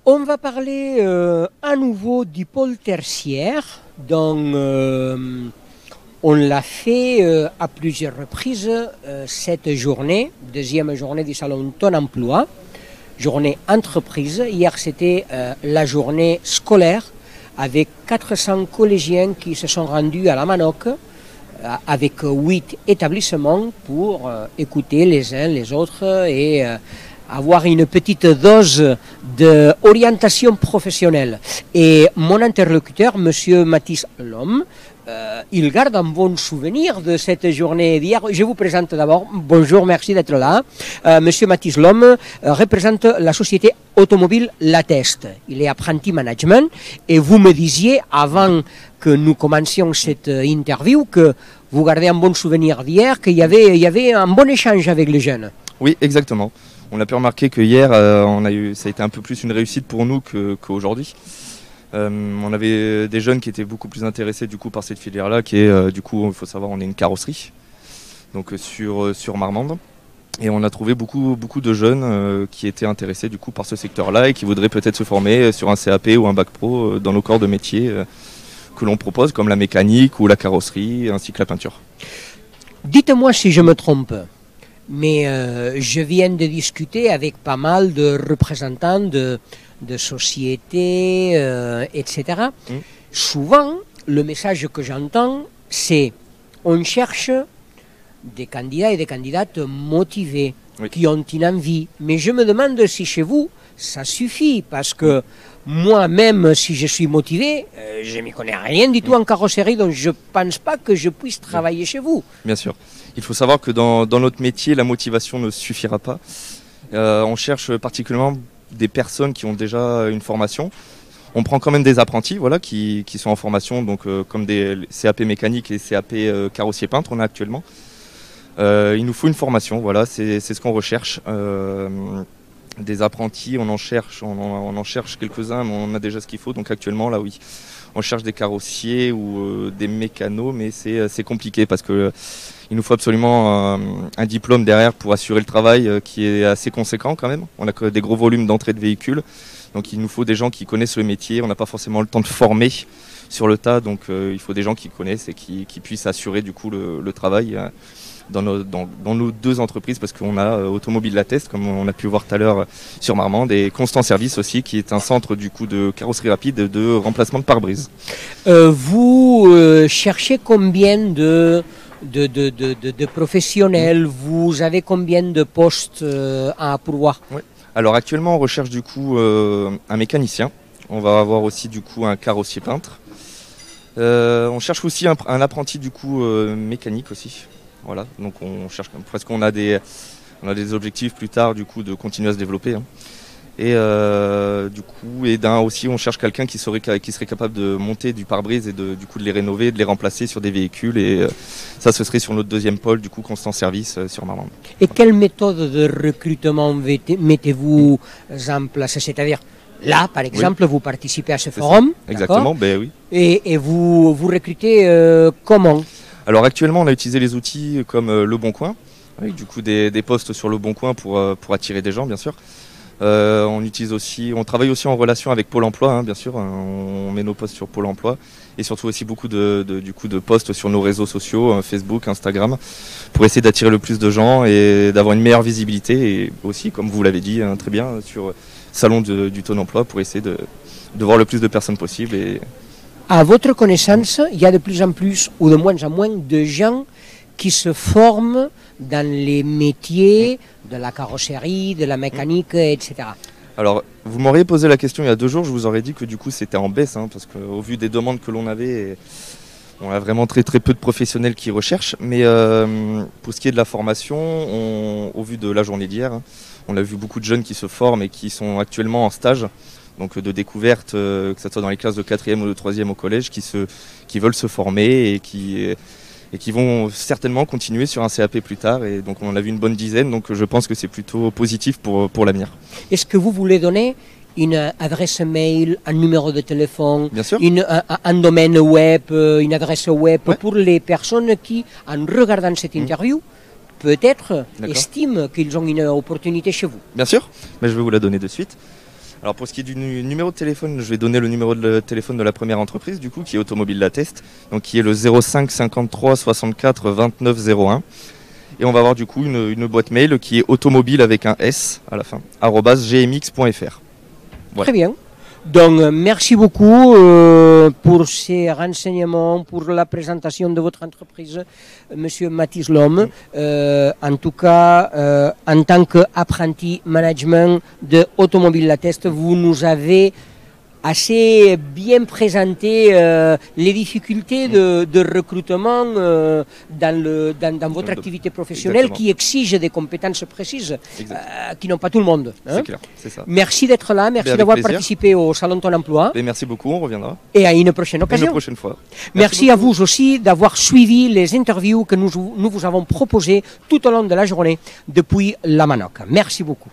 On va parler à nouveau du pôle tertiaire, dont on l'a fait à plusieurs reprises cette journée, deuxième journée du salon Ton Emploi, journée entreprise. Hier c'était la journée scolaire avec 400 collégiens qui se sont rendus à la Manoc avec 8 établissements pour écouter les uns les autres et avoir une petite dose d'orientation professionnelle. Et mon interlocuteur, Monsieur Mathis Lhomme, il garde un bon souvenir de cette journée d'hier. Je vous présente d'abord. Bonjour, merci d'être là. Monsieur Mathis Lhomme représente la société automobile Latest. Il est apprenti management et vous me disiez, avant que nous commencions cette interview, que vous gardez un bon souvenir d'hier, qu'il y avait un bon échange avec les jeunes. Oui, exactement. On a pu remarquer que hier, ça a été un peu plus une réussite pour nous qu'aujourd'hui. On avait des jeunes qui étaient beaucoup plus intéressés du coup par cette filière-là, qui est du coup, il faut savoir, on est une carrosserie, donc sur Marmande. Et on a trouvé beaucoup de jeunes qui étaient intéressés du coup par ce secteur-là et qui voudraient peut-être se former sur un CAP ou un bac pro dans nos corps de métier que l'on propose, comme la mécanique ou la carrosserie, ainsi que la peinture. Dites-moi si je me trompe. Mais je viens de discuter avec pas mal de représentants de sociétés, etc. Souvent, le message que j'entends, c'est on cherche des candidats et des candidates motivés, qui ont une envie. Mais je me demande si chez vous, ça suffit, parce que moi-même, si je suis motivé, je ne m'y connais rien du tout en carrosserie, donc je ne pense pas que je puisse travailler chez vous. Bien sûr. Il faut savoir que dans notre métier, la motivation ne suffira pas. On cherche particulièrement des personnes qui ont déjà une formation. On prend quand même des apprentis qui sont en formation, donc, comme des CAP mécanique et CAP carrossier peintre, on a actuellement. Il nous faut une formation, c'est ce qu'on recherche. Des apprentis, on en cherche quelques-uns, mais on a déjà ce qu'il faut. Donc actuellement, là, oui, on cherche des carrossiers ou des mécanos, mais c'est compliqué parce que il nous faut absolument un diplôme derrière pour assurer le travail qui est assez conséquent quand même. On a des gros volumes d'entrée de véhicules, donc il nous faut des gens qui connaissent le métier. On n'a pas forcément le temps de former sur le tas, donc il faut des gens qui connaissent et qui puissent assurer du coup le travail dans nos deux entreprises, parce qu'on a Automobile Latest, comme on a pu voir tout à l'heure sur Marmande, et Constant Service aussi, qui est un centre du coup de carrosserie rapide de remplacement de pare-brise. Vous cherchez combien de professionnels, vous avez combien de postes à pourvoir? Oui. Alors actuellement on recherche du coup un mécanicien, on va avoir aussi du coup un carrossier peintre, on cherche aussi un apprenti du coup mécanique aussi. Voilà, donc on cherche parce qu'on a des objectifs plus tard du coup de continuer à se développer. Et du coup, aussi on cherche quelqu'un qui serait capable de monter du pare-brise et du coup de les rénover, de les remplacer sur des véhicules, et ça ce serait sur notre deuxième pôle du coup Constant Service sur Marmande. Et quelle méthode de recrutement mettez-vous en place? C'est-à-dire là, par exemple, vous participez à ce forum. Exactement, ben oui. Et vous recrutez comment? Alors actuellement, on a utilisé les outils comme Le Bon Coin, avec du coup des posts sur Le Bon Coin pour attirer des gens, bien sûr. On travaille aussi en relation avec Pôle Emploi, bien sûr. On met nos posts sur Pôle Emploi et surtout aussi beaucoup de posts sur nos réseaux sociaux, Facebook, Instagram, pour essayer d'attirer le plus de gens et d'avoir une meilleure visibilité. Et aussi, comme vous l'avez dit très bien, sur Salon du Ton Emploi, pour essayer de voir le plus de personnes possible. À votre connaissance, il y a de plus en plus ou de moins en moins de gens qui se forment dans les métiers de la carrosserie, de la mécanique, etc. Alors, vous m'auriez posé la question il y a 2 jours, je vous aurais dit que du coup c'était en baisse, parce qu'au vu des demandes que l'on avait, on a vraiment très peu de professionnels qui recherchent. Mais pour ce qui est de la formation, au vu de la journée d'hier, on a vu beaucoup de jeunes qui se forment et qui sont actuellement en stage, donc de découverte, que ce soit dans les classes de 4e ou de 3e au collège, qui veulent se former et qui vont certainement continuer sur un CAP plus tard. Et donc on en a vu une bonne dizaine, donc je pense que c'est plutôt positif pour l'avenir. Est-ce que vous voulez donner une adresse mail, un numéro de téléphone, bien sûr, un domaine web, une adresse web, pour les personnes qui, en regardant cette interview, peut-être estiment qu'ils ont une opportunité chez vous? Bien sûr, mais je vais vous la donner de suite. Alors pour ce qui est du numéro de téléphone, je vais donner le numéro de téléphone de la première entreprise, du coup, qui est Automobile Latest, donc qui est le 05 53 64 29 01. Et on va avoir du coup une boîte mail qui est automobile avec un S à la fin, @gmx.fr. Voilà. Très bien. Donc, merci beaucoup pour ces renseignements, pour la présentation de votre entreprise, Monsieur Mathis Lhomme. En tout cas, en tant qu'apprenti management de Automobile Latest, vous nous avez assez bien présenté les difficultés de recrutement dans votre activité professionnelle. Exactement. Qui exige des compétences précises qui n'ont pas tout le monde. Hein. C'est clair, c'est ça. Merci d'être là, merci d'avoir participé au Salon Ton Emploi. Et merci beaucoup, on reviendra. Et à une prochaine occasion. Une prochaine fois. Merci à vous aussi d'avoir suivi les interviews que nous vous avons proposées tout au long de la journée depuis la Manoc. Merci beaucoup.